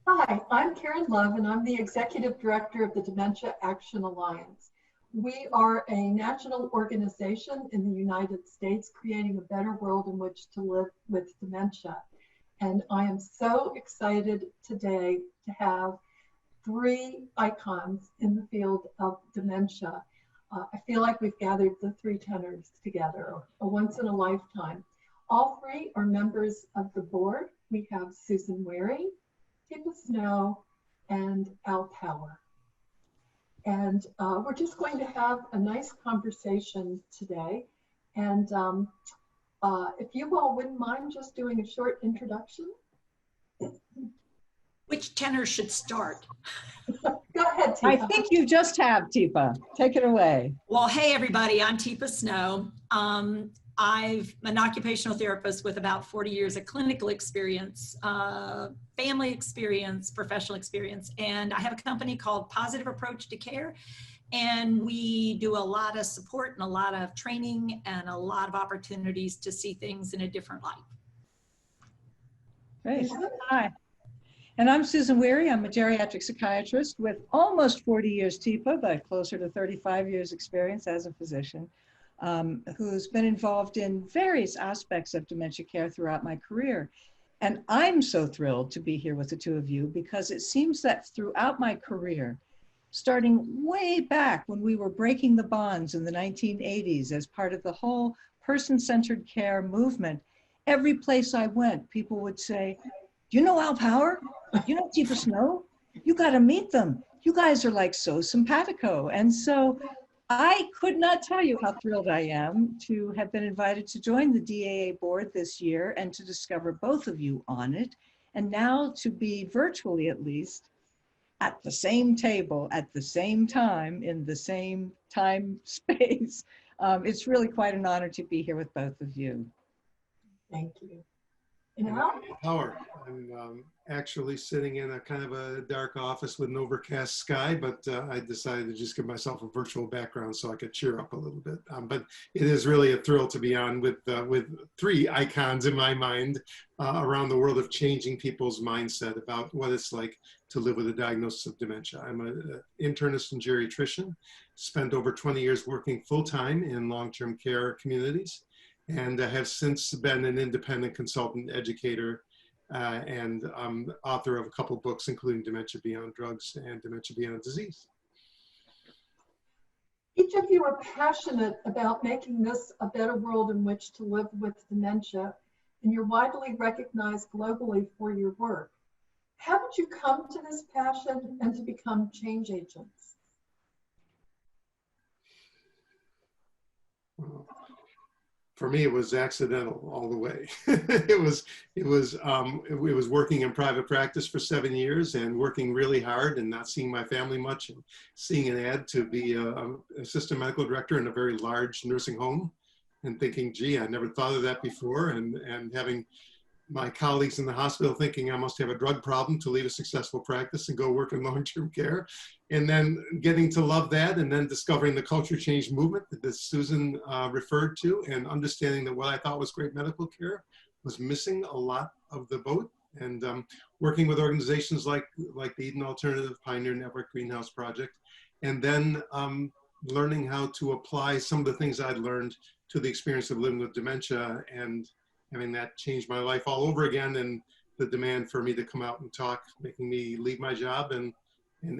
Hi, I'm Karen Love, and I'm the Executive Director of the Dementia Action Alliance. We are a national organization in the United States creating a better world in which to live with dementia. And I am so excited today to have three icons in the field of dementia. I feel like we've gathered the three tenors together, a once in a lifetime. All three are members of the board. We have Susan Wehry, Tifa Snow, and Al Power. And we're just going to have a nice conversation today. And if you all wouldn't mind just doing a short introduction. Which tenor should start? Go ahead, Tifa. I think you just have, Teepa. Take it away. Well, hey everybody, I'm Tifa Snow. I'm an occupational therapist with about 40 years of clinical experience, family experience, professional experience, and I have a company called Positive Approach to Care, and we do a lot of support and a lot of training and a lot of opportunities to see things in a different light. Great. Hi. And I'm Susan Wehry. I'm a geriatric psychiatrist with almost 40 years Teepa, but closer to 35 years experience as a physician, who's been involved in various aspects of dementia care throughout my career. And I'm so thrilled to be here with the two of you because it seems that throughout my career, starting way back when we were breaking the bonds in the 1980s as part of the whole person-centered care movement, every place I went, people would say, "Do you know Al Power? You know Tifa Snow? You got to meet them. You guys are like so simpatico." And so I could not tell you how thrilled I am to have been invited to join the DAA board this year and to discover both of you on it. And now to be virtually at least at the same table at the same time in the same time space. It's really quite an honor to be here with both of you. Thank you. Howard, I'm actually sitting in a kind of a dark office with an overcast sky, but I decided to just give myself a virtual background so I could cheer up a little bit. But it is really a thrill to be on with three icons in my mind around the world of changing people's mindset about what it's like to live with a diagnosis of dementia. I'm an internist and geriatrician, spent over 20 years working full-time in long-term care communities, and have since been an independent consultant, educator, and author of a couple books, including Dementia Beyond Drugs and Dementia Beyond Disease. Each of you are passionate about making this a better world in which to live with dementia, and you're widely recognized globally for your work. How did you come to this passion and to become change agents? For me, it was accidental all the way. it was working in private practice for 7 years and working really hard and not seeing my family much, and seeing an ad to be an assistant medical director in a very large nursing home and thinking, gee, I never thought of that before, and having my colleagues in the hospital thinking I must have a drug problem to lead a successful practice and go work in long-term care, and then getting to love that, and then discovering the culture change movement that Susan referred to, and understanding that what I thought was great medical care was missing a lot of the boat, and working with organizations like the Eden Alternative, Pioneer Network, Greenhouse Project, and then learning how to apply some of the things I'd learned to the experience of living with dementia, and having that changed my life all over again, and the demand for me to come out and talk, making me leave my job and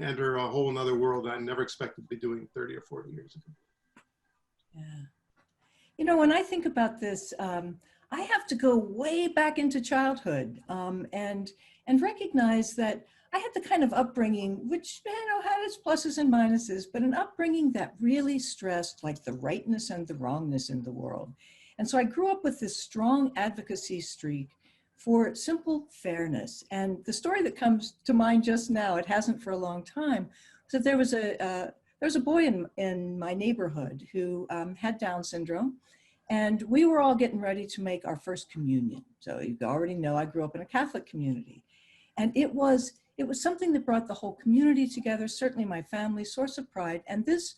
enter a whole another world I never expected to be doing 30 or 40 years ago. Yeah. You know, when I think about this, I have to go way back into childhood and recognize that I had the kind of upbringing, which, you know, had its pluses and minuses, but an upbringing that really stressed like the rightness and the wrongness in the world. And so I grew up with this strong advocacy streak for simple fairness. And the story that comes to mind just now, it hasn't for a long time, was that there was a boy in my neighborhood who had Down syndrome, and we were all getting ready to make our first communion. So you already know I grew up in a Catholic community. And it was something that brought the whole community together, certainly my family, source of pride. And this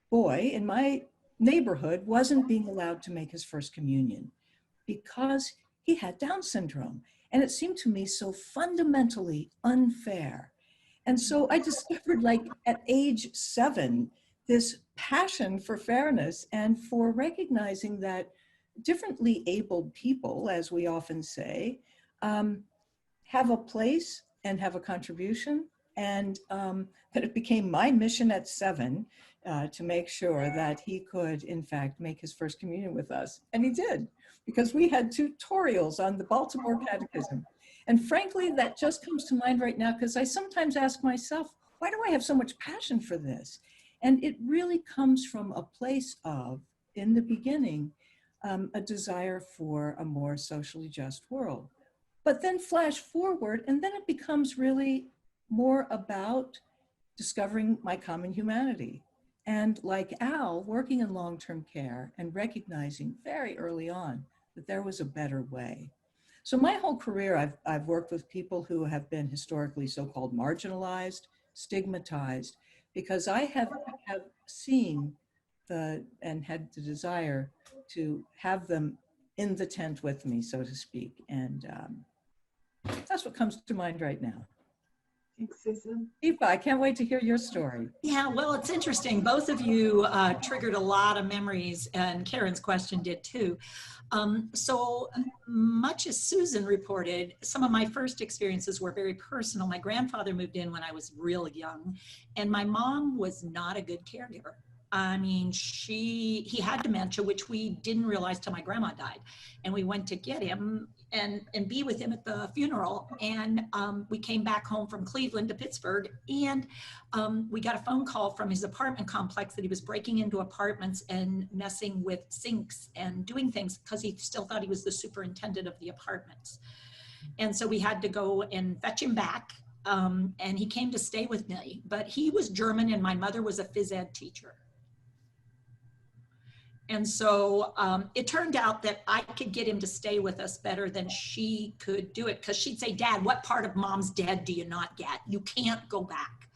boy in my neighborhood wasn't being allowed to make his first communion because he had Down syndrome. And it seemed to me so fundamentally unfair. And so I discovered, like at age 7, this passion for fairness and for recognizing that differently abled people, as we often say, have a place and have a contribution. And that it became my mission at 7 to make sure that he could, in fact, make his first communion with us. And he did, because we had tutorials on the Baltimore Catechism. And frankly, that just comes to mind right now, because I sometimes ask myself, why do I have so much passion for this? And it really comes from a place of, in the beginning, a desire for a more socially just world. But then flash forward, and then it becomes really more about discovering my common humanity. And like Al, working in long-term care and recognizing very early on that there was a better way. So my whole career, I've worked with people who have been historically so-called marginalized, stigmatized, because I have seen and had the desire to have them in the tent with me, so to speak. And that's what comes to mind right now. Thanks, Susan. Teepa, I can't wait to hear your story. Yeah, well, it's interesting. Both of you triggered a lot of memories, and Karen's question did too. So much as Susan reported, some of my first experiences were very personal. My grandfather moved in when I was real young, and my mom was not a good caregiver. I mean, he had dementia, which we didn't realize till my grandma died. And we went to get him and be with him at the funeral. And we came back home from Cleveland to Pittsburgh, and we got a phone call from his apartment complex that he was breaking into apartments and messing with sinks and doing things because he still thought he was the superintendent of the apartments. And so we had to go and fetch him back. And he came to stay with me, but he was German and my mother was a phys ed teacher. And so it turned out that I could get him to stay with us better than she could do it, because she'd say, Dad, what part of Mom's dead do you not get? You can't go back.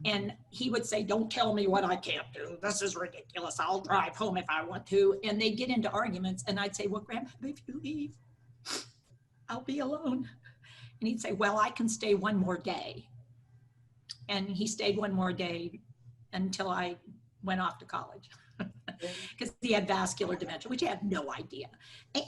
And he would say, don't tell me what I can't do. This is ridiculous. I'll drive home if I want to. And they'd get into arguments. And I'd say, well, Grandma, if you leave, I'll be alone. And he'd say, well, I can stay one more day. And he stayed one more day until I went off to college. Because he had vascular dementia, which I had no idea.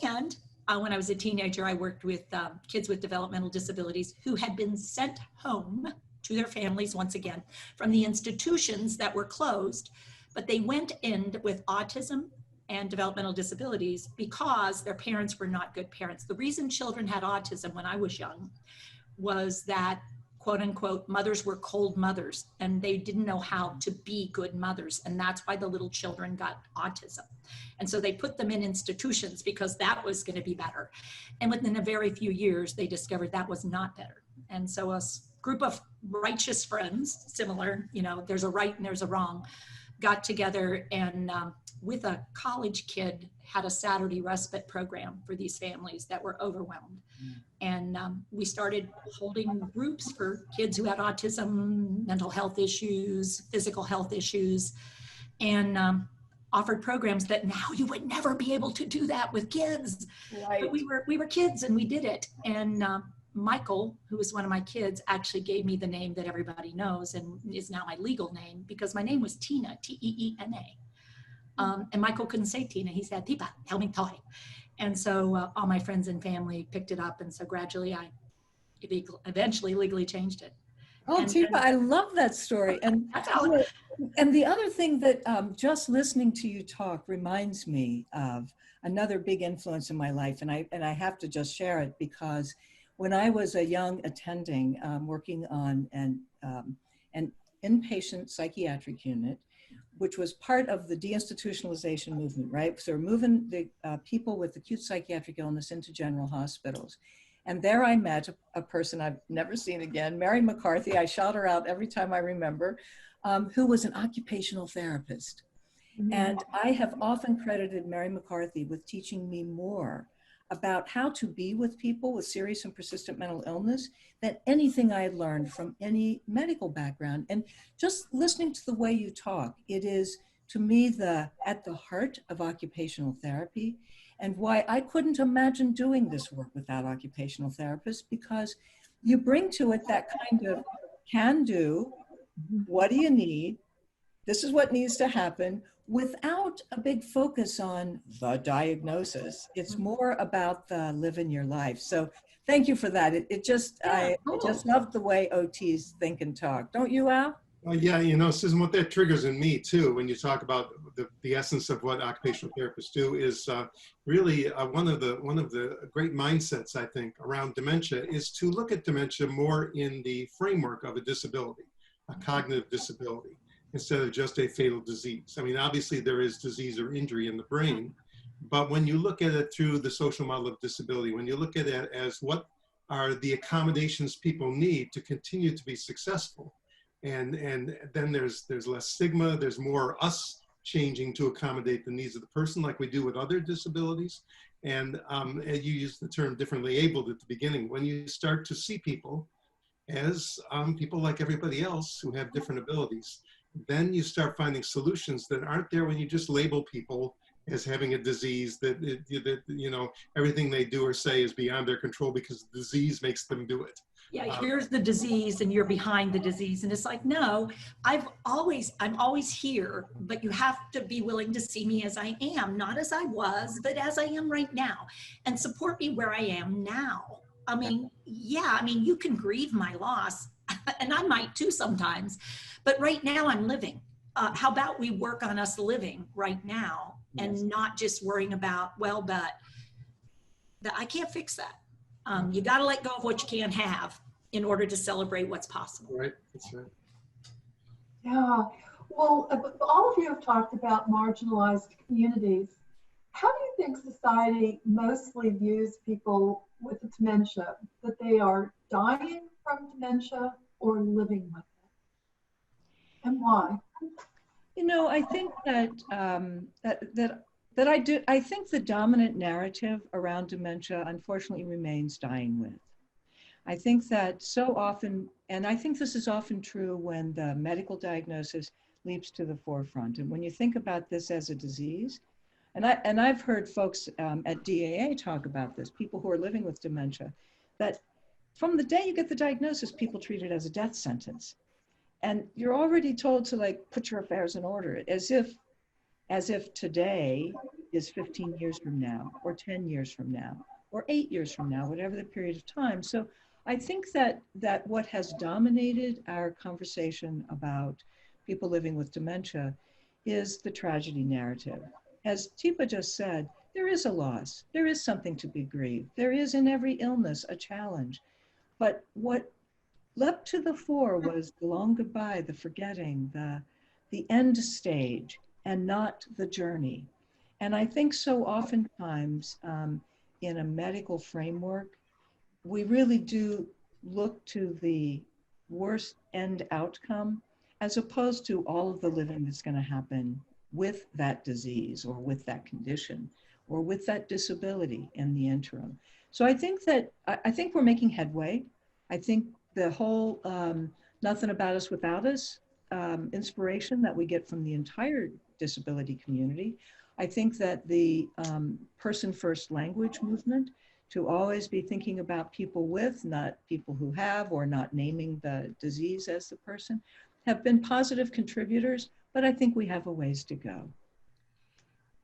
And when I was a teenager, I worked with kids with developmental disabilities who had been sent home to their families, once again, from the institutions that were closed, but they went in with autism and developmental disabilities because their parents were not good parents. The reason children had autism when I was young was that, quote unquote, mothers were cold mothers and they didn't know how to be good mothers. And that's why the little children got autism. And so they put them in institutions because that was going to be better. And within a very few years, they discovered that was not better. And so a group of righteous friends, similar, you know, there's a right and there's a wrong, got together and with a college kid had a Saturday respite program for these families that were overwhelmed. And we started holding groups for kids who had autism, mental health issues, physical health issues, and offered programs that now you would never be able to do that with kids. Right. But we were kids and we did it. And Michael, who was one of my kids, actually gave me the name that everybody knows and is now my legal name because my name was Tina, T-E-E-N-A. And Michael couldn't say Tina, he said, Teepa, tell me Toy. And so all my friends and family picked it up. And so gradually I eventually legally changed it. Oh, Teepa, I love that story. And the other thing that just listening to you talk reminds me of another big influence in my life. And I have to just share it because when I was a young attending working on an inpatient psychiatric unit, which was part of the deinstitutionalization movement, right? So we're moving the people with acute psychiatric illness into general hospitals. And there I met a person I've never seen again, Mary McCarthy. I shout her out every time I remember, who was an occupational therapist. Mm-hmm. And I have often credited Mary McCarthy with teaching me more about how to be with people with serious and persistent mental illness than anything I had learned from any medical background. And just listening to the way you talk, it is, to me, at the heart of occupational therapy. and why I couldn't imagine doing this work without occupational therapists, because you bring to it that kind of can do, what do you need, this is what needs to happen, without a big focus on the diagnosis. It's more about the living your life. So thank you for that. I just love the way OTs think and talk. Don't you, Al? Yeah, you know, Susan, what that triggers in me too, when you talk about the essence of what occupational therapists do, is really one of the great mindsets, I think, around dementia, is to look at dementia more in the framework of a disability, a cognitive disability, instead of just a fatal disease. I mean, obviously there is disease or injury in the brain, but when you look at it through the social model of disability, when you look at it as what are the accommodations people need to continue to be successful, and then there's less stigma, there's more us changing to accommodate the needs of the person, like we do with other disabilities. And you used the term differently abled at the beginning. When you start to see people as people like everybody else who have different abilities, then you start finding solutions that aren't there when you just label people as having a disease that you know, everything they do or say is beyond their control because the disease makes them do it. Yeah, here's the disease and you're behind the disease. And it's like, no, I'm always here, but you have to be willing to see me as I am, not as I was, but as I am right now, and support me where I am now. I mean, yeah, I mean, you can grieve my loss, and I might too sometimes, but right now I'm living. How about we work on us living right now and not just worrying about, well, but I can't fix that. You got to let go of what you can't have in order to celebrate what's possible. Right, that's right. Yeah, well, all of you have talked about marginalized communities. How do you think society mostly views people with dementia, that they are dying from dementia or living with it? And why? You know, I think that I think the dominant narrative around dementia unfortunately remains dying with. I think that so often, and I think this is often true when the medical diagnosis leaps to the forefront. And when you think about this as a disease, and I've heard folks at DAA talk about this, people who are living with dementia, that from the day you get the diagnosis, people treat it as a death sentence. And you're already told to like put your affairs in order, as if today is 15 years from now, or 10 years from now, or 8 years from now, whatever the period of time. So I think that what has dominated our conversation about people living with dementia is the tragedy narrative. As Teepa just said, there is a loss, there is something to be grieved, there is in every illness a challenge. But what leapt to the fore was the long goodbye, the forgetting, the end stage, and not the journey. And I think so oftentimes in a medical framework, we really do look to the worst end outcome as opposed to all of the living that's going to happen with that disease or with that condition or with that disability in the interim. So I think we're making headway. I think the whole nothing about us without us inspiration that we get from the entire disability community. I think that the person first language movement, to always be thinking about people with, not people who have, or not naming the disease as the person, have been positive contributors, but I think we have a ways to go.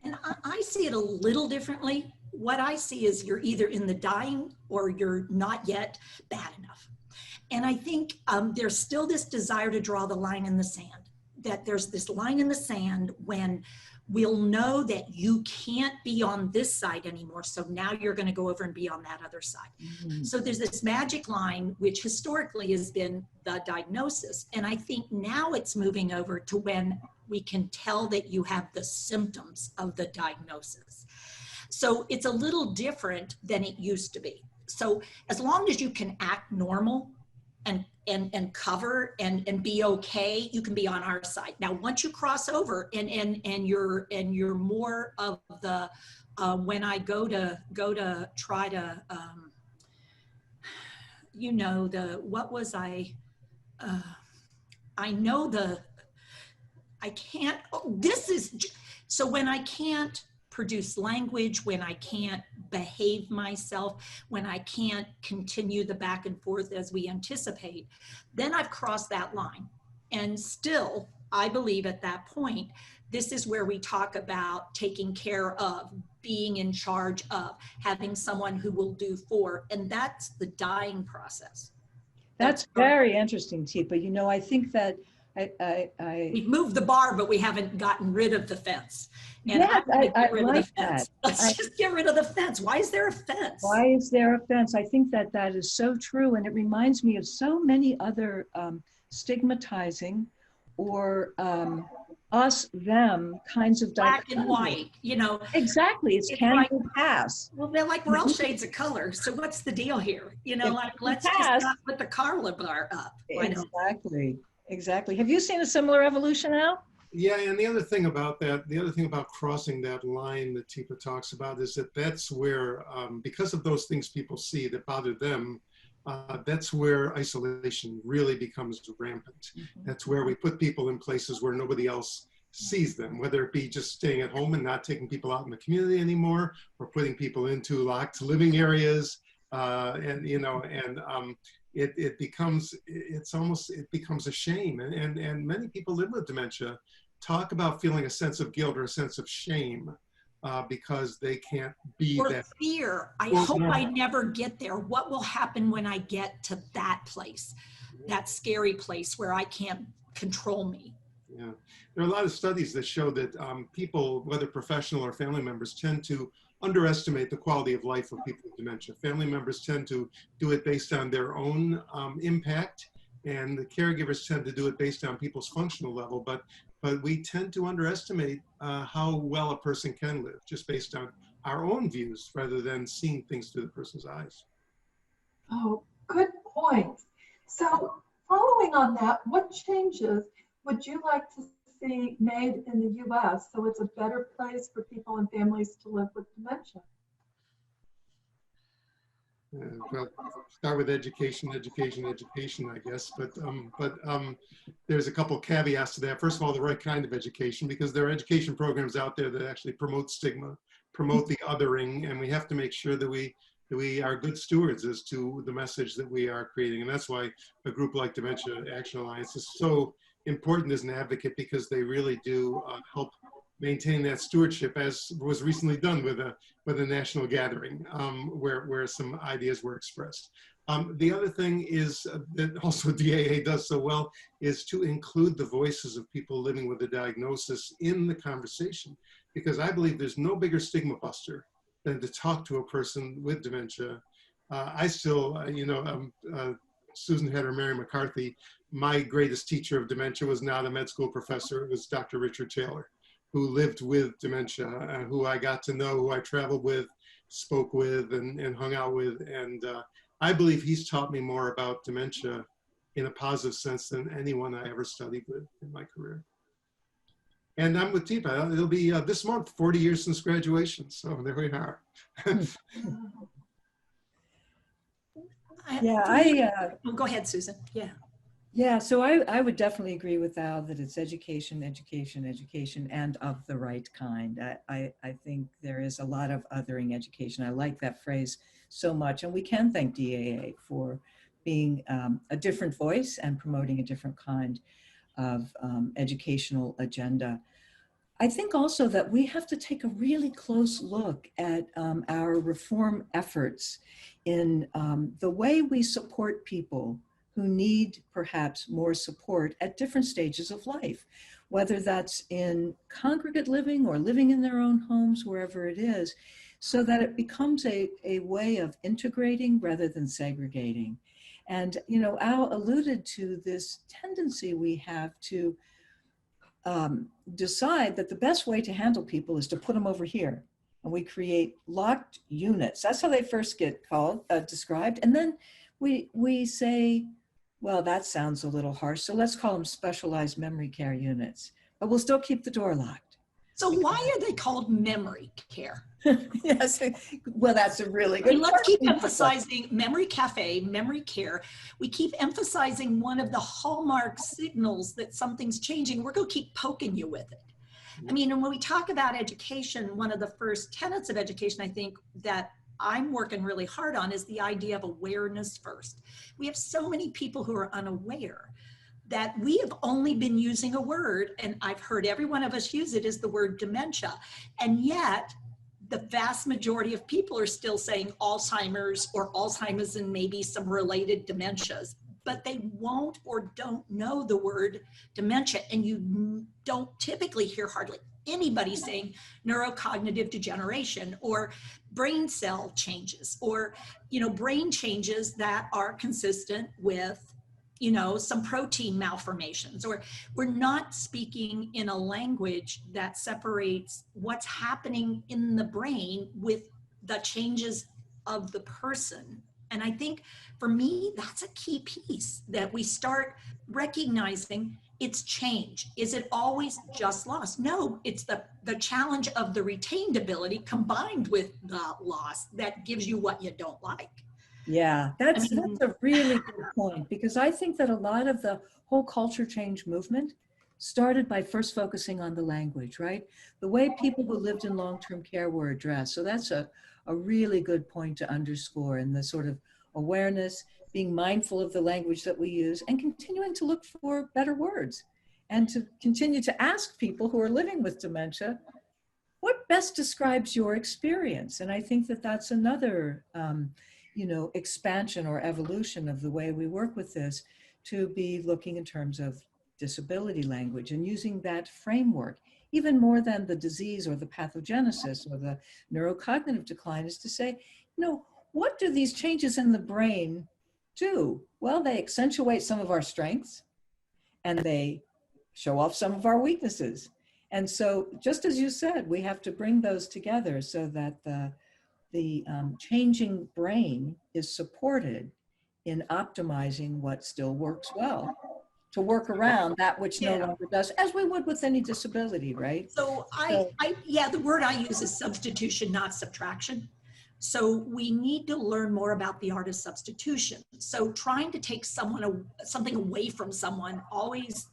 And I see it a little differently. What I see is you're either in the dying or you're not yet bad enough. And I think there's still this desire to draw the line in the sand, that there's this line in the sand when we'll know that you can't be on this side anymore. So now you're going to go over and be on that other side. Mm-hmm. So there's this magic line, which historically has been the diagnosis. And I think now it's moving over to when we can tell that you have the symptoms of the diagnosis. So it's a little different than it used to be. So as long as you can act normal and cover and be okay, you can be on our side. Now, once you cross over and you're more of the when I go to try to you know, the what was I know the I can't. Oh, this is so when I can't produce language, when I can't behave myself, when I can't continue the back and forth as we anticipate, then I've crossed that line. And still, I believe at that point, this is where we talk about taking care of, being in charge of, having someone who will do for, and that's the dying process. That's very interesting, Teepa. You know, I think that we've moved the bar, but we haven't gotten rid of the fence. And yes, I like that. Let's just get rid of the fence. Why is there a fence? Why is there a fence? I think that that is so true. And it reminds me of so many other stigmatizing or us, them kinds of black and white, you know. Exactly, it's can like, you pass? Well, they're like, we're all shades of color. So what's the deal here? You know, like, let's just not put the Carla bar up. Exactly, exactly. Have you seen a similar evolution, Al? Yeah, and the other thing about that, the other thing about crossing that line that Teepa talks about is that that's where, because of those things people see that bother them, that's where isolation really becomes rampant. That's where we put people in places where nobody else sees them, whether it be just staying at home and not taking people out in the community anymore, or putting people into locked living areas, and you know, and it becomes a shame, and many people live with dementia talk about feeling a sense of guilt or a sense of shame. Because they can't be or that. Fear. I hope I never get there. What will happen when I get to that place, that scary place where I can't control me? Yeah, there are a lot of studies that show that people, whether professional or family members, tend to underestimate the quality of life of people with dementia. Family members tend to do it based on their own impact, and the caregivers tend to do it based on people's functional level. But we tend to underestimate how well a person can live just based on our own views rather than seeing things through the person's eyes. Oh, good point. So following on that, what changes would you like to see made in the U.S. so it's a better place for people and families to live with dementia? Well, start with education, I guess. But there's a couple caveats to that. First of all, the right kind of education, because there are education programs out there that actually promote stigma, promote the othering, and we have to make sure that we are good stewards as to the message that we are creating. And that's why a group like Dementia Action Alliance is so important as an advocate, because they really do help maintain that stewardship, as was recently done with a national gathering where some ideas were expressed. The other thing is that also DAA does so well is to include the voices of people living with a diagnosis in the conversation, because I believe there's no bigger stigma buster than to talk to a person with dementia. I still, Susan had her Mary McCarthy. My greatest teacher of dementia was not a med school professor. It was Dr. Richard Taylor, who lived with dementia, who I got to know, who I traveled with, spoke with, and hung out with. And I believe he's taught me more about dementia in a positive sense than anyone I ever studied with in my career. And I'm with Teepa. It'll be this month, 40 years since graduation. So there we are. Go ahead, Susan. Yeah. Yeah, so I would definitely agree with Al that it's education, and of the right kind. I think there is a lot of othering education. I like that phrase so much, and we can thank DAA for being a different voice and promoting a different kind of educational agenda. I think also that we have to take a really close look at our reform efforts in the way we support people who need perhaps more support at different stages of life, whether that's in congregate living or living in their own homes, wherever it is, so that it becomes a way of integrating rather than segregating. And, you know, Al alluded to this tendency we have to decide that the best way to handle people is to put them over here. And we create locked units. That's how they first get described. And then we say, well, that sounds a little harsh, so let's call them specialized memory care units, but we'll still keep the door locked. So why are they called memory care? Yes, well, that's a really good question. Let's keep emphasizing memory cafe, memory care. We keep emphasizing one of the hallmark signals that something's changing. We're going to keep poking you with it. I mean, and when we talk about education, one of the first tenets of education, I think, that I'm working really hard on is the idea of awareness first. We have so many people who are unaware that we have only been using a word, and I've heard every one of us use it, is the word dementia. And yet, the vast majority of people are still saying Alzheimer's or Alzheimer's and maybe some related dementias, but they won't or don't know the word dementia. And you don't typically hear hardly anybody saying neurocognitive degeneration or brain cell changes or, you know, brain changes that are consistent with, you know, some protein malformations, or we're not speaking in a language that separates what's happening in the brain with the changes of the person. And I think for me, that's a key piece, that we start recognizing it's change. Is it always just loss? No, it's the challenge of the retained ability combined with the loss that gives you what you don't like. Yeah, that's a really good point, because I think that a lot of the whole culture change movement started by first focusing on the language, right? The way people who lived in long-term care were addressed. So that's a really good point to underscore, in the sort of awareness, being mindful of the language that we use, and continuing to look for better words, and to continue to ask people who are living with dementia, what best describes your experience? And I think that that's another you know, expansion or evolution of the way we work with this, to be looking in terms of disability language and using that framework, even more than the disease or the pathogenesis or the neurocognitive decline, is to say, you know, what do these changes in the brain do? Well, they accentuate some of our strengths and they show off some of our weaknesses. And so, just as you said, we have to bring those together so that the changing brain is supported in optimizing what still works well, to work around that which no longer does, as we would with any disability, right? So yeah, the word I use is substitution, not subtraction. So we need to learn more about the art of substitution. So trying to take something away from someone always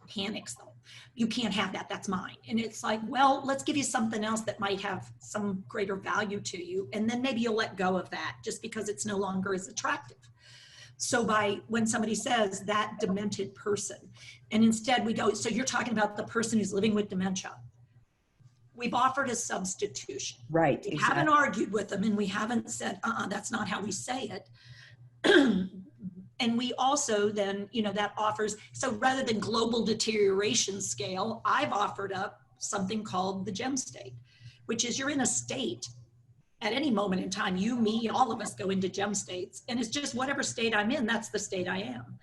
panics them. You can't have that, that's mine. And it's like, well, let's give you something else that might have some greater value to you. And then maybe you'll let go of that just because it's no longer as attractive. So when somebody says that demented person, and instead we go, so you're talking about the person who's living with dementia. We've offered a substitution. Right. We haven't argued with them, and we haven't said, that's not how we say it. And we also then, you know, that offers, so rather than global deterioration scale, I've offered up something called the GEM state, which is you're in a state at any moment in time, you, me, all of us go into GEM states, and it's just whatever state I'm in, that's the state I am.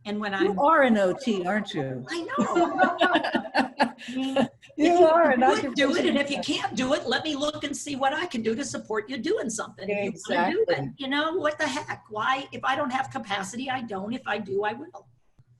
And when You are an OT, aren't you? I know. You are. You do it, and if you can't do it, let me look and see what I can do to support you doing something. Exactly. If you want to do it, you know, what the heck? Why? If I don't have capacity, I don't. If I do, I will.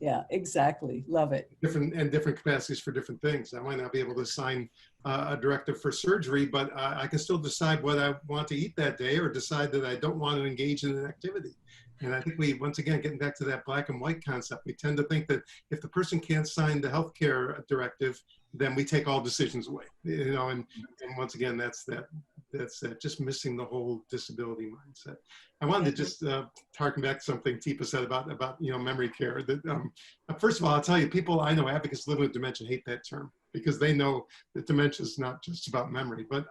Yeah, exactly. Love it. Different capacities for different things. I might not be able to sign a directive for surgery, but I can still decide what I want to eat that day, or decide that I don't want to engage in an activity. And I think we, once again, getting back to that black and white concept, we tend to think that if the person can't sign the healthcare directive, then we take all decisions away. You know, and once again, that's just missing the whole disability mindset. I wanted to just harken back to something Teepa said about you know, memory care. That first of all, I'll tell you, people I know, advocates living with dementia, hate that term, because they know that dementia is not just about memory. But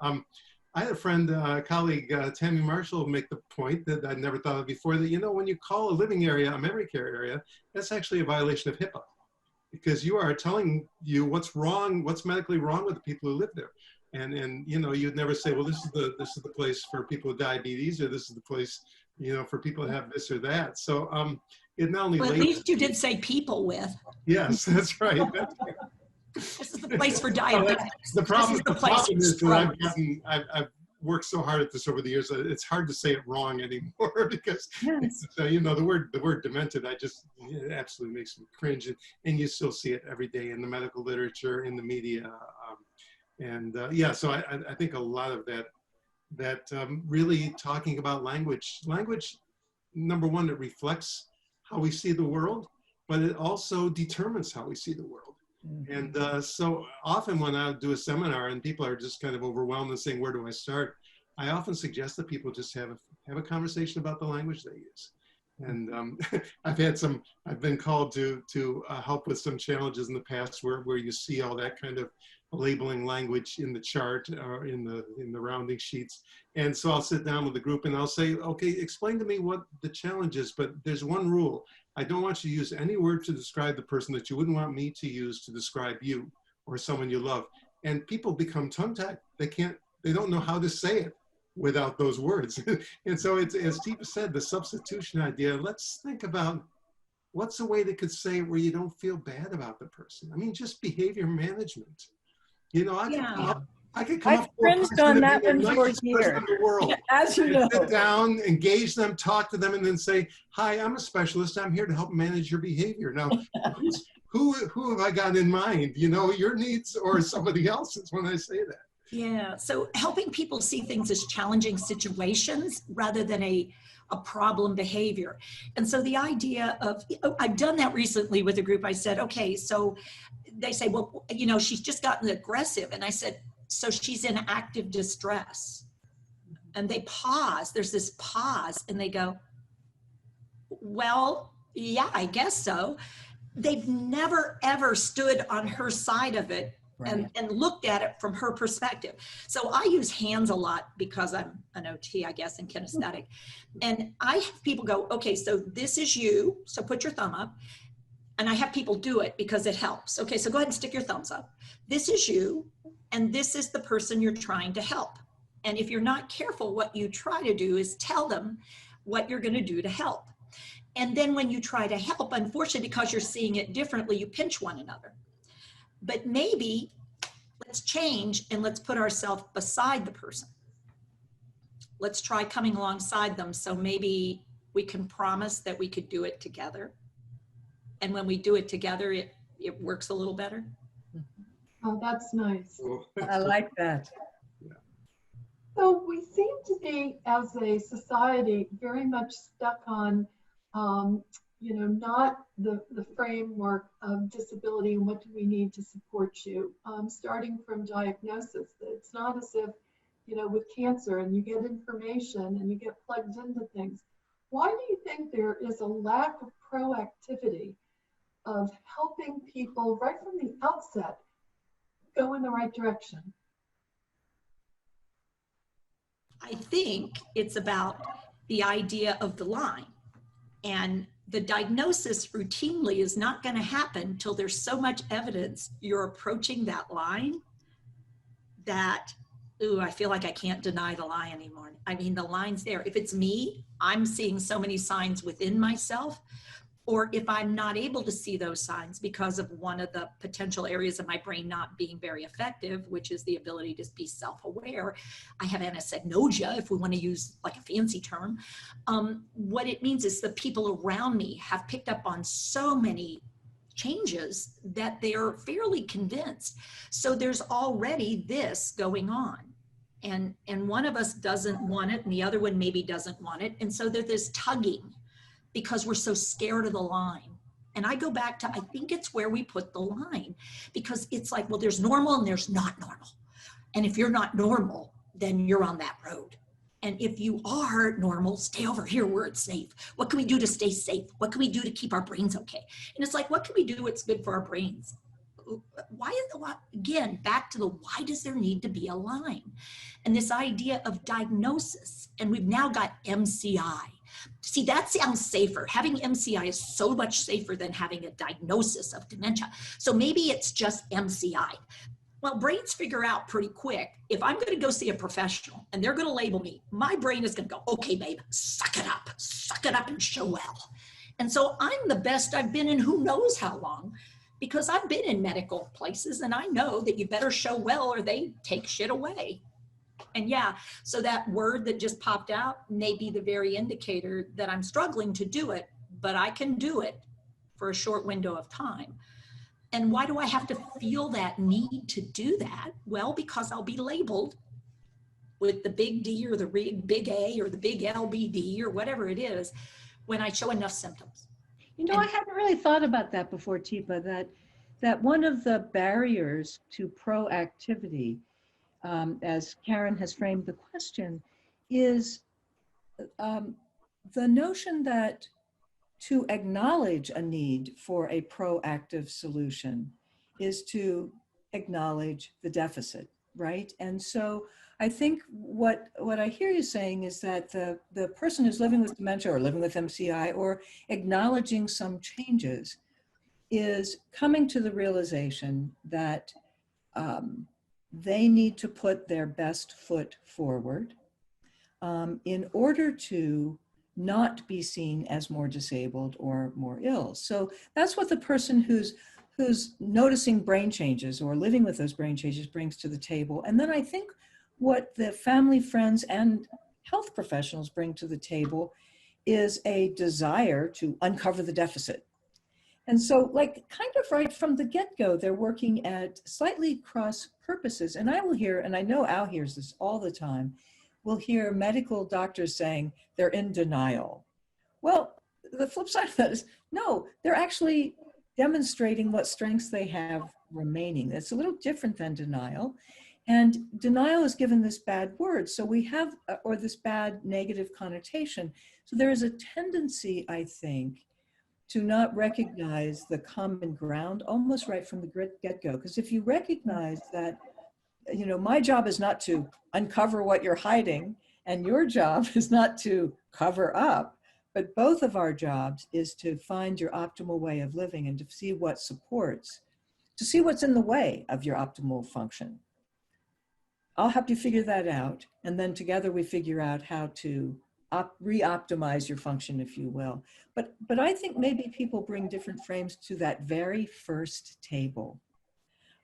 I had a friend, colleague, Tammy Marshall, make the point that I'd never thought of before, that, you know, when you call a living area a memory care area, that's actually a violation of HIPAA, because you are telling you what's wrong, what's medically wrong with the people who live there. And you know, you'd never say, well, this is the place for people with diabetes, or this is the place, you know, for people to have this or that. So it not only, well, at least you did say people with. Yes, that's right. That's right. This is the place for diabetics. The problem is that I've worked so hard at this over the years that it's hard to say it wrong anymore, because you know, the word demented, it absolutely makes me cringe, and you still see it every day in the medical literature, in the media, yeah. So I think a lot of that really talking about language, number one, it reflects how we see the world, but it also determines how we see the world. And so often when I do a seminar and people are just kind of overwhelmed and saying, where do I start? I often suggest that people just have a conversation about the language they use. And I've been called to help with some challenges in the past where you see all that kind of labeling language in the chart or in the rounding sheets. And so I'll sit down with the group and I'll say, okay, explain to me what the challenge is, but there's one rule. I don't want you to use any word to describe the person that you wouldn't want me to use to describe you or someone you love. And people become tongue-tied. They don't know how to say it without those words. And so it's, as Teepa said, the substitution idea, let's think about what's a way that could say it where you don't feel bad about the person. I mean, just behavior management. You know, I could come I've up with a cringed person on to that be the one for nicest person years. in the world. As you know. Sit down, engage them, talk to them, and then say, hi, I'm a specialist. I'm here to help manage your behavior. Now, who have I got in mind? You know, your needs or somebody else's when I say that. Yeah, so helping people see things as challenging situations rather than a problem behavior. And so the idea of, I've done that recently with a group. I said, okay, so they say, well, you know, she's just gotten aggressive. And I said, so she's in active distress. And they pause, there's this pause, and they go, well, yeah, I guess so. They've never ever stood on her side of it. Right. And looked at it from her perspective. So I use hands a lot because I'm an OT, I guess, and kinesthetic. And I have people go, okay, so this is you, so put your thumb up. And I have people do it because it helps. Okay, so go ahead and stick your thumbs up. This is you, and this is the person you're trying to help. And if you're not careful, what you try to do is tell them what you're gonna do to help. And then when you try to help, unfortunately, because you're seeing it differently, you pinch one another. But maybe let's change and let's put ourselves beside the person. Let's try coming alongside them. So maybe we can promise that we could do it together. And when we do it together, it works a little better. Oh, that's nice. I like that. So we seem to be, as a society, very much stuck on you know, not the framework of disability and what do we need to support you, starting from diagnosis. It's not as if, you know, with cancer and you get information and you get plugged into things. Why do you think there is a lack of proactivity of helping people right from the outset go in the right direction? I think it's about the idea of the line. And the diagnosis routinely is not going to happen until there's so much evidence you're approaching that line that, ooh, I feel like I can't deny the lie anymore. I mean, the line's there. If it's me, I'm seeing so many signs within myself. Or if I'm not able to see those signs because of one of the potential areas of my brain not being very effective, which is the ability to be self-aware, I have anosognosia, if we want to use like a fancy term. What it means is the people around me have picked up on so many changes that they're fairly convinced. So there's already this going on. And one of us doesn't want it and the other one maybe doesn't want it. And so there's this tugging, because we're so scared of the line. And I go back to, I think it's where we put the line, because it's like, well, there's normal and there's not normal. And if you're not normal, then you're on that road. And if you are normal, stay over here where it's safe. What can we do to stay safe? What can we do to keep our brains okay? And it's like, what can we do what's good for our brains? Why is the, again, back to the, why does there need to be a line? And this idea of diagnosis, and we've now got MCI. See, that sounds safer. Having MCI is so much safer than having a diagnosis of dementia. So maybe it's just MCI. Well, brains figure out pretty quick, if I'm going to go see a professional and they're going to label me, my brain is going to go, okay, babe, suck it up and show well. And so I'm the best I've been in who knows how long, because I've been in medical places and I know that you better show well or they take shit away. And yeah, so that word that just popped out may be the very indicator that I'm struggling to do it, but I can do it for a short window of time. And why do I have to feel that need to do that? Well, because I'll be labeled with the big D or the big A or the big LBD or whatever it is when I show enough symptoms. You know, I hadn't really thought about that before, Teepa, that that one of the barriers to proactivity, as Karen has framed the question, is the notion that to acknowledge a need for a proactive solution is to acknowledge the deficit, right? And so I think what I hear you saying is that the person who's living with dementia or living with MCI or acknowledging some changes is coming to the realization that they need to put their best foot forward in order to not be seen as more disabled or more ill. So that's what the person who's noticing brain changes or living with those brain changes brings to the table. And then I think what the family, friends, and health professionals bring to the table is a desire to uncover the deficit. And so, like, kind of right from the get-go, they're working at slightly cross purposes. And I will hear, and I know Al hears this all the time, we'll hear medical doctors saying they're in denial. Well, the flip side of that is, no, they're actually demonstrating what strengths they have remaining. It's a little different than denial. And denial is given this bad word. So we have, or this bad negative connotation. So there is a tendency, I think, to not recognize the common ground almost right from the get-go. Because if you recognize that, you know, my job is not to uncover what you're hiding, and your job is not to cover up, but both of our jobs is to find your optimal way of living and to see what supports, to see what's in the way of your optimal function. I'll help you figure that out. And then together we figure out how to re-optimize your function, if you will. But I think maybe people bring different frames to that very first table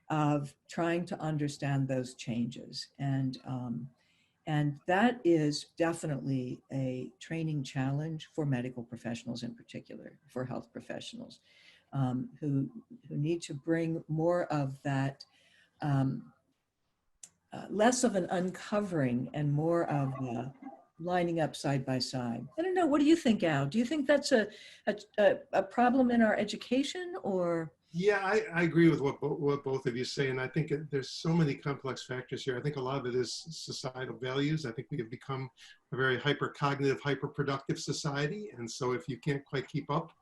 of trying to understand those changes. And that is definitely a training challenge for medical professionals in particular, for health professionals who need to bring more of that, less of an uncovering and more of lining up side by side. I don't know, what do you think, Al? Do you think that's a problem in our education, or? Yeah, I agree with what both of you say, and I think there's so many complex factors here. I think a lot of it is societal values. I think we have become a very hyper-cognitive, hyper-productive society, and so if you can't quite keep up,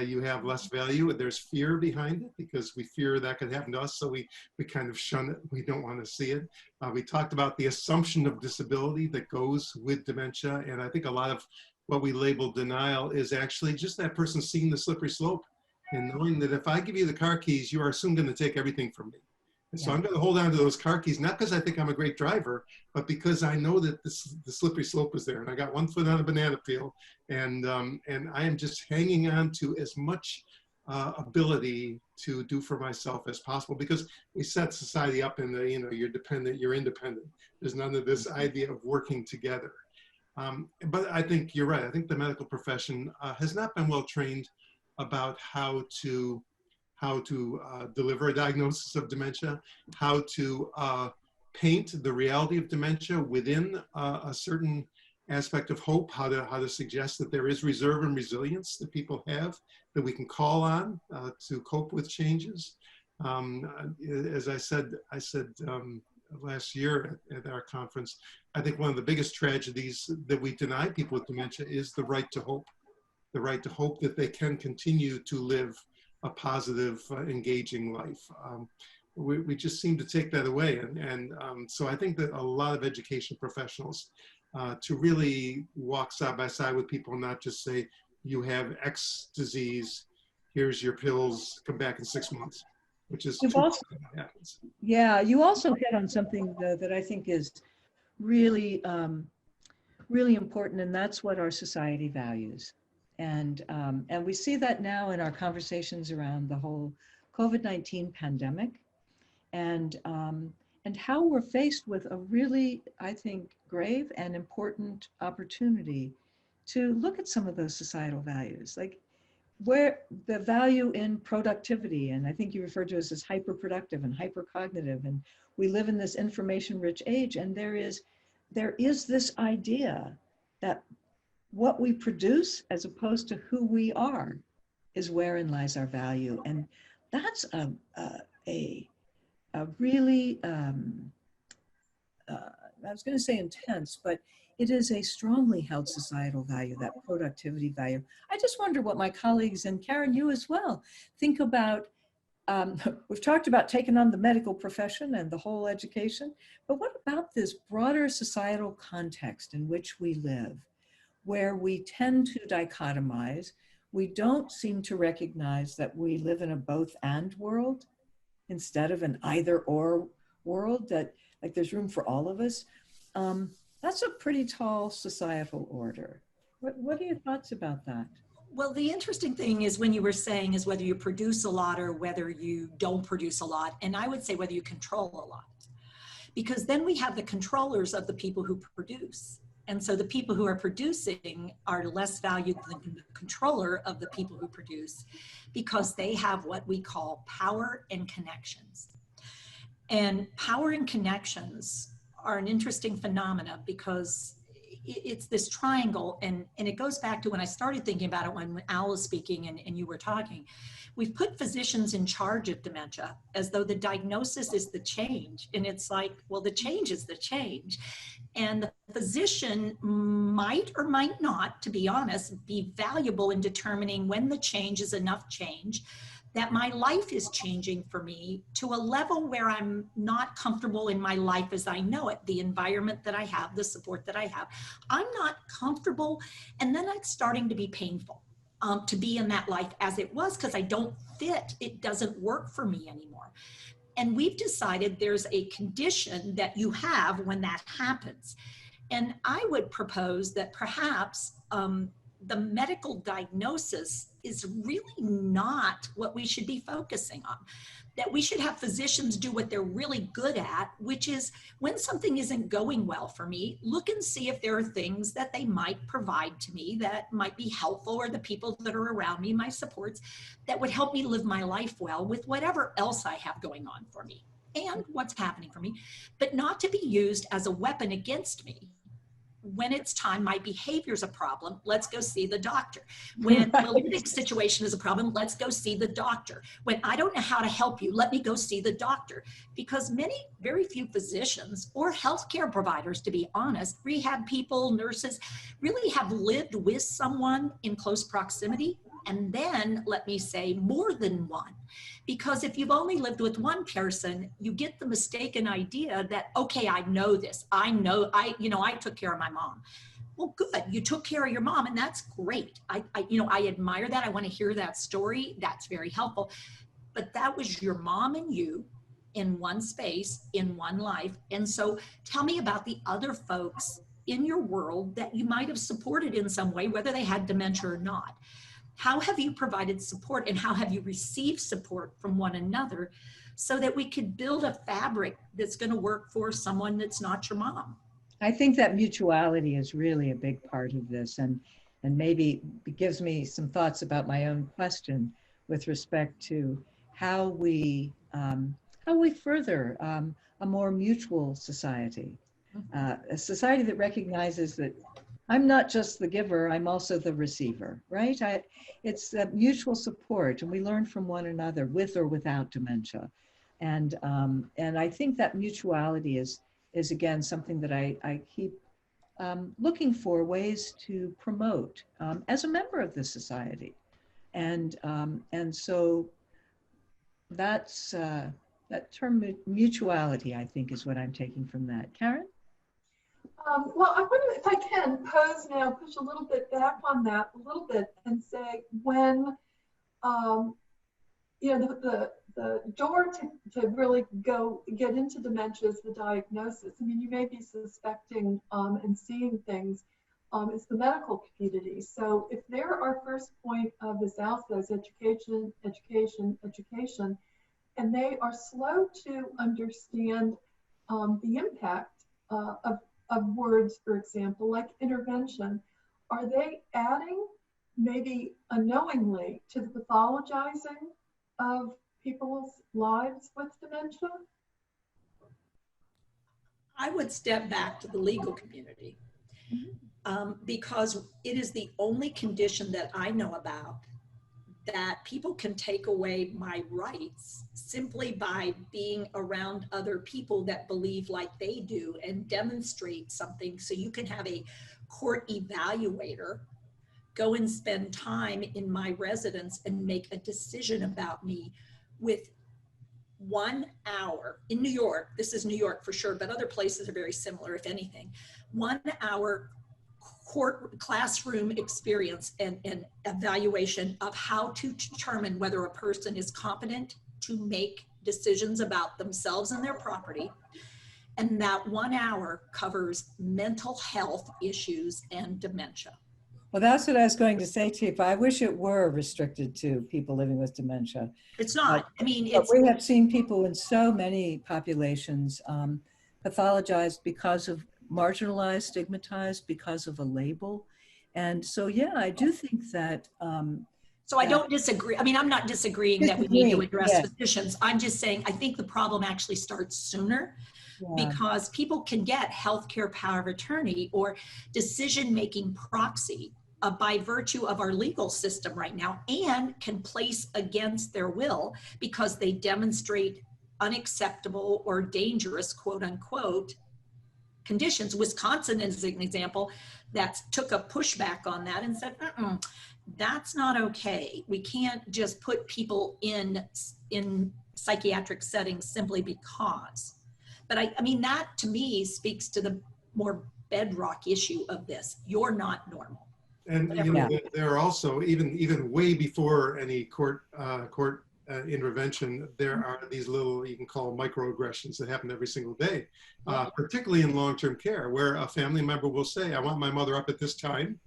you have less value. There's fear behind it because we fear that could happen to us, so we kind of shun it. We don't want to see it. We talked about the assumption of disability that goes with dementia, and I think a lot of what we label denial is actually just that person seeing the slippery slope and knowing that if I give you the car keys, you are soon going to take everything from me. And so I'm going to hold on to those car keys, not because I think I'm a great driver, but because I know that the slippery slope is there. And I got one foot on a banana peel, and I am just hanging on to as much ability to do for myself as possible, because we set society up in the, you know, you're dependent, you're independent. There's none of this idea of working together. But I think you're right. I think the medical profession has not been well trained about how to deliver a diagnosis of dementia, how to paint the reality of dementia within a certain aspect of hope, how to suggest that there is reserve and resilience that people have that we can call on to cope with changes. As I said last year at our conference, I think one of the biggest tragedies that we deny people with dementia is the right to hope. The right to hope that they can continue to live a positive, engaging life. We just seem to take that away. And so I think that a lot of education professionals to really walk side by side with people, not just say, you have X disease, here's your pills, come back in 6 months, which is what happens. Yeah, you also hit on something that I think is really, really important, and that's what our society values. And we see that now in our conversations around the whole COVID-19 pandemic, and how we're faced with a really, I think, grave and important opportunity to look at some of those societal values, like where the value in productivity, and I think you referred to us as hyper-productive and hyper-cognitive, and we live in this information-rich age, and there is this idea that what we produce as opposed to who we are is wherein lies our value. And that's a really, I was going to say intense, but it is a strongly held societal value, that productivity value. I just wonder what my colleagues, and Karen, you as well, think about. We've talked about taking on the medical profession and the whole education, but what about this broader societal context in which we live, where we tend to dichotomize? We don't seem to recognize that we live in a both and world instead of an either or world, that like there's room for all of us. That's a pretty tall societal order. What are your thoughts about that? Well, the interesting thing is when you were saying is whether you produce a lot or whether you don't produce a lot. And I would say whether you control a lot, because then we have the controllers of the people who produce. And so the people who are producing are less valued than the controller of the people who produce, because they have what we call power and connections. And power and connections are an interesting phenomena because it's this triangle, and it goes back to when I started thinking about it when Al was speaking and you were talking. We've put physicians in charge of dementia as though the diagnosis is the change. And it's like, well, the change is the change. And the physician might or might not, to be honest, be valuable in determining when the change is enough change, that my life is changing for me to a level where I'm not comfortable in my life as I know it, the environment that I have, the support that I have. I'm not comfortable, and then it's starting to be painful to be in that life as it was, because I don't fit. It doesn't work for me anymore. And we've decided there's a condition that you have when that happens. And I would propose that perhaps the medical diagnosis is really not what we should be focusing on. That we should have physicians do what they're really good at, which is when something isn't going well for me, look and see if there are things that they might provide to me that might be helpful, or the people that are around me, my supports, that would help me live my life well with whatever else I have going on for me and what's happening for me, but not to be used as a weapon against me. When it's time, my behavior's a problem, let's go see the doctor. When the lytic situation is a problem, let's go see the doctor. When I don't know how to help you, let me go see the doctor. Because very few physicians or healthcare providers, to be honest, rehab people, nurses, really have lived with someone in close proximity. And then, let me say, more than one. Because if you've only lived with one person, you get the mistaken idea that, okay, I know this. I took care of my mom. Well, good, you took care of your mom, and that's great. I admire that. I want to hear that story. That's very helpful. But that was your mom and you in one space, in one life. And so tell me about the other folks in your world that you might have supported in some way, whether they had dementia or not. How have you provided support, and how have you received support from one another, so that we could build a fabric that's going to work for someone that's not your mom? I think that mutuality is really a big part of this, and maybe it gives me some thoughts about my own question with respect to how we further a more mutual society, a society that recognizes that I'm not just the giver, I'm also the receiver, right? It's that mutual support, and we learn from one another with or without dementia. And I think that mutuality is again, something that I keep looking for ways to promote as a member of the society. And so that's, that term mutuality, I think, is what I'm taking from that. Karen? Well, I wonder if I can push a little bit back on that a little bit and say when, the door to really get into dementia is the diagnosis. I mean, you may be suspecting and seeing things is the medical community. So if they're our first point of, as Al says, education, education, education, and they are slow to understand the impact of words, for example, like intervention, are they adding maybe unknowingly to the pathologizing of people's lives with dementia? I would step back to the legal community because it is the only condition that I know about that people can take away my rights simply by being around other people that believe like they do and demonstrate something. So you can have a court evaluator go and spend time in my residence and make a decision about me with 1 hour. In New York, this is New York for sure, but other places are very similar, if anything. 1 hour court classroom experience and evaluation of how to determine whether a person is competent to make decisions about themselves and their property. And that 1 hour covers mental health issues and dementia. Well, that's what I was going to say, Tifa. I wish it were restricted to people living with dementia. It's not. I mean, but we have seen people in so many populations pathologized because of marginalized, stigmatized, because of a label. And so, yeah, I do think that. So I don't disagree. I mean, I'm not disagreeing that we need to address physicians. I'm just saying, I think the problem actually starts sooner. Yeah. Because people can get healthcare power of attorney or decision-making proxy by virtue of our legal system right now, and can place against their will because they demonstrate unacceptable or dangerous, quote unquote, conditions. Wisconsin is an example that took a pushback on that and said, that's not okay. We can't just put people in psychiatric settings simply because. But I mean, that to me speaks to the more bedrock issue of this. You're not normal. And you know, there are also, even way before any court intervention, there are these little, you can call microaggressions that happen every single day, particularly in long-term care, where a family member will say, I want my mother up at this time.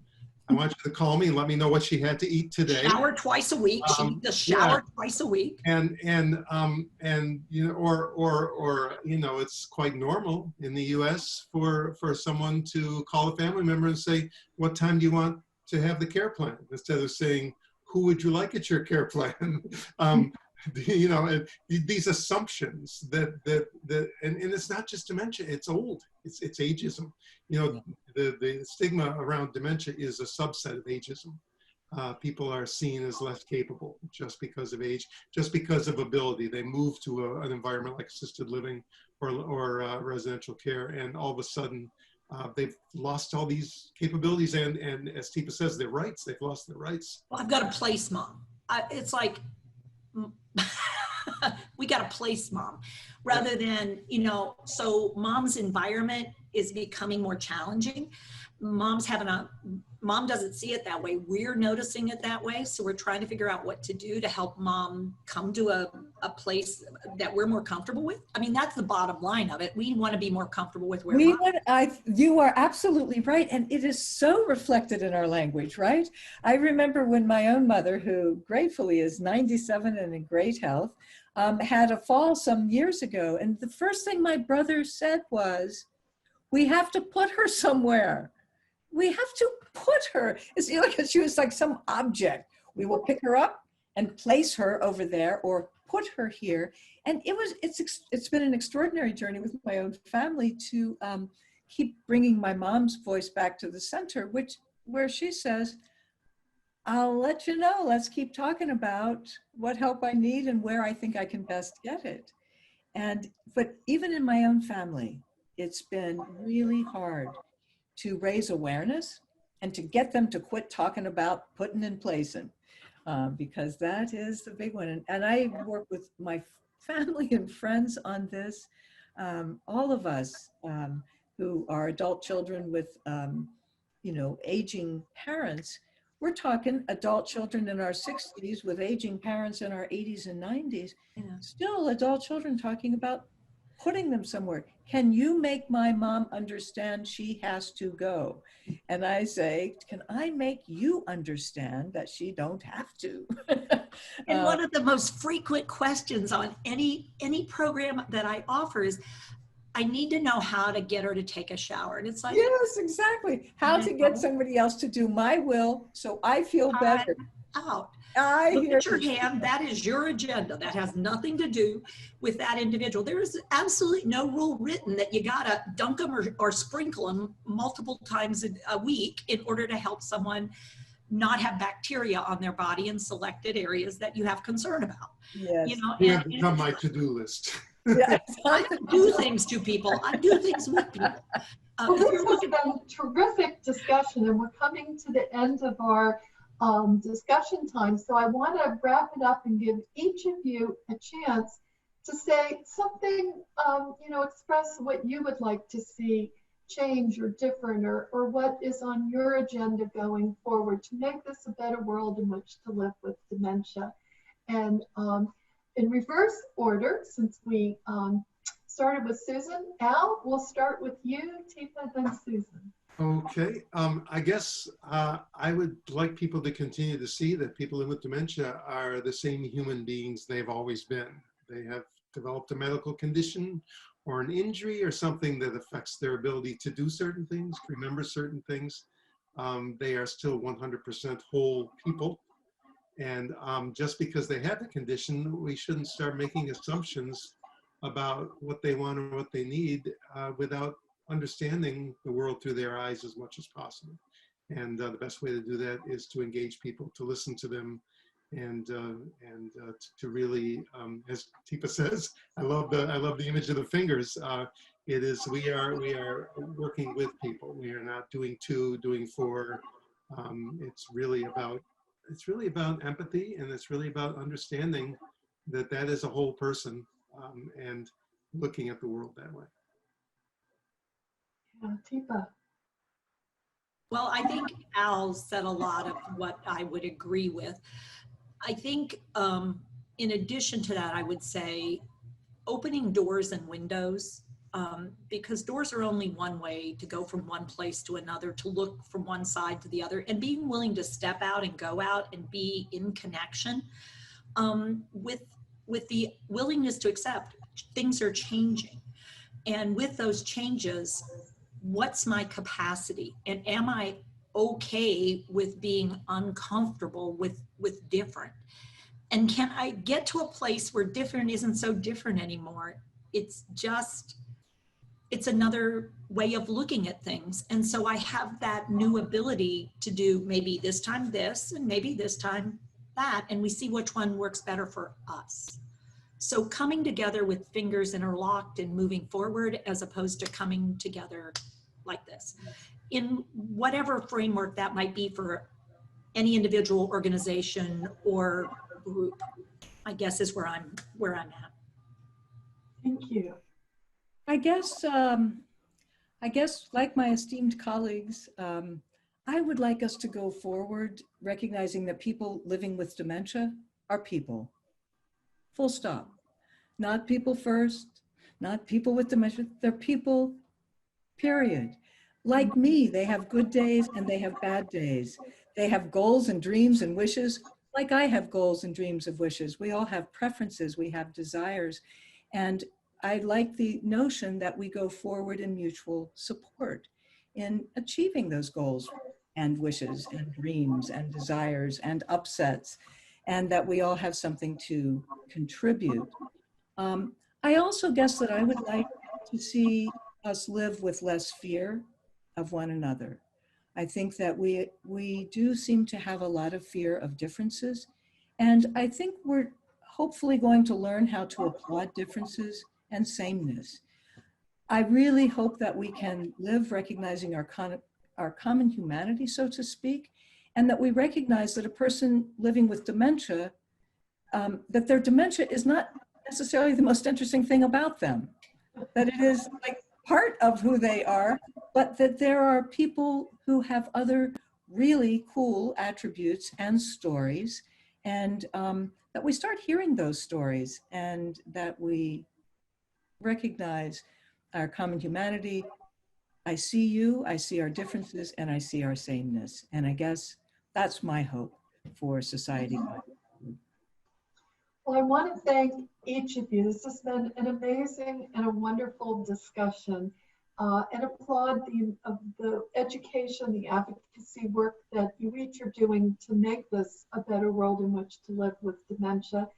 I want you to call me and let me know what she had to eat today. Shower twice a week. She needs to shower twice a week. And you know, or you know, it's quite normal in the U.S. for someone to call a family member and say, what time do you want to have the care plan? Instead of saying, who would you like at your care plan? You know, and these assumptions that and it's not just dementia, it's old, it's ageism. You know, the stigma around dementia is a subset of ageism. People are seen as less capable just because of age, just because of ability. They move to an environment like assisted living or residential care, and all of a sudden they've lost all these capabilities, and as Teepa says, their rights. They've lost their rights. Well, I've got a place mom. It's like, we got to place mom rather than, you know, so mom's environment is becoming more challenging. Mom doesn't see it that way. We're noticing it that way. So we're trying to figure out what to do to help mom come to a place that we're more comfortable with. I mean, that's the bottom line of it. We want to be more comfortable with where you are absolutely right. And it is so reflected in our language, right? I remember when my own mother, who gratefully is 97 and in great health, had a fall some years ago. And the first thing my brother said was, we have to put her somewhere. We have to put her. It's like she was like some object. We will pick her up and place her over there or put her here. And it's been an extraordinary journey with my own family to keep bringing my mom's voice back to the center, where she says, I'll let you know, let's keep talking about what help I need and where I think I can best get it. But even in my own family, it's been really hard to raise awareness and to get them to quit talking about putting in place, because that is the big one. And I work with my family and friends on this. All of us who are adult children with, you know, aging parents, we're talking adult children in our 60s with aging parents in our 80s and 90s, still adult children talking about putting them somewhere. Can you make my mom understand she has to go? And I say, can I make you understand that she don't have to? And one of the most frequent questions on any program that I offer is, I need to know how to get her to take a shower. And it's like, yes, exactly. How to get somebody else to do my will so I feel better. Out. Look at your hand. That is your agenda. That has nothing to do with that individual. There is absolutely no rule written that you gotta dunk them or sprinkle them multiple times a week in order to help someone not have bacteria on their body in selected areas that you have concern about. Yes. You know, You have become my to-do list. Yes. I don't do things to people. I do things with people. Well, If this you're has looking, been terrific discussion, and we're coming to the end of our discussion time. So I want to wrap it up and give each of you a chance to say something, you know, express what you would like to see change or different, or what is on your agenda going forward to make this a better world in which to live with dementia. And in reverse order, since we started with Susan, Al, we'll start with you, Teepa, then Susan. Okay, I guess I would like people to continue to see that people with dementia are the same human beings they've always been. They have developed a medical condition or an injury or something that affects their ability to do certain things, remember certain things. They are still 100% whole people. And just because they have the condition, we shouldn't start making assumptions about what they want or what they need without understanding the world through their eyes as much as possible. And the best way to do that is to engage people, to listen to them, and to really, as Teepa says, I love the image of the fingers. It is we are working with people. We are not doing two, doing four. It's really about empathy, and it's really about understanding that that is a whole person, and looking at the world that way. Yeah, Teepa. well, I think Al said a lot of what I would agree with. I think in addition to that, I would say opening doors and windows, because doors are only one way to go from one place to another, to look from one side to the other, and being willing to step out and go out and be in connection with the willingness to accept things are changing. And with those changes, what's my capacity? And am I okay with being uncomfortable with different? And can I get to a place where different isn't so different anymore? It's another way of looking at things. And so I have that new ability to do maybe this time this, and maybe this time that, and we see which one works better for us. So coming together with fingers interlocked and moving forward, as opposed to coming together like this, in whatever framework that might be for any individual, organization, or group, I guess is where I'm at. Thank you. I guess like my esteemed colleagues, I would like us to go forward recognizing that people living with dementia are people. Full stop. Not people first, not people with dementia, they're people, period. Like me, they have good days and they have bad days. They have goals and dreams and wishes, like I have goals and dreams of wishes. We all have preferences, we have desires. And I like the notion that we go forward in mutual support in achieving those goals and wishes and dreams and desires and upsets, and that we all have something to contribute. I also guess that I would like to see us live with less fear of one another. I think that we do seem to have a lot of fear of differences, and I think we're hopefully going to learn how to applaud differences and sameness. I really hope that we can live recognizing our common humanity, so to speak, and that we recognize that a person living with dementia, that their dementia is not necessarily the most interesting thing about them, that it is like part of who they are, but that there are people who have other really cool attributes and stories, and that we start hearing those stories, and that we recognize our common humanity. I see you, I see our differences, and I see our sameness. And I guess that's my hope for society. Well, I want to thank each of you. This has been an amazing and a wonderful discussion, and applaud the education, the advocacy work that you each are doing to make this a better world in which to live with dementia.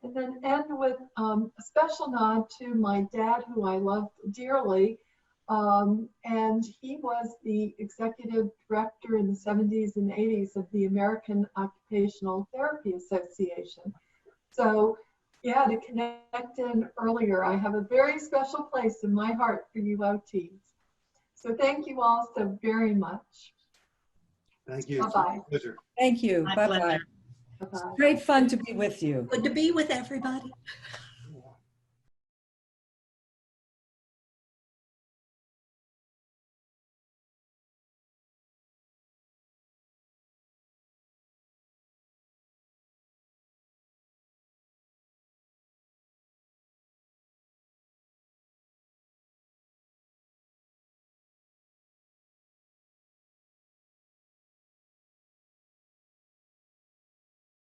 And then end with a special nod to my dad, who I love dearly, And he was the executive director in the 70s and 80s of the American Occupational Therapy Association. So yeah, to connect in earlier, I have a very special place in my heart for you OTs. So thank you all so very much. Thank you. Bye-bye. Pleasure. Thank you. My Bye-bye. pleasure. Bye-bye. Great fun to be with you. Good to be with everybody.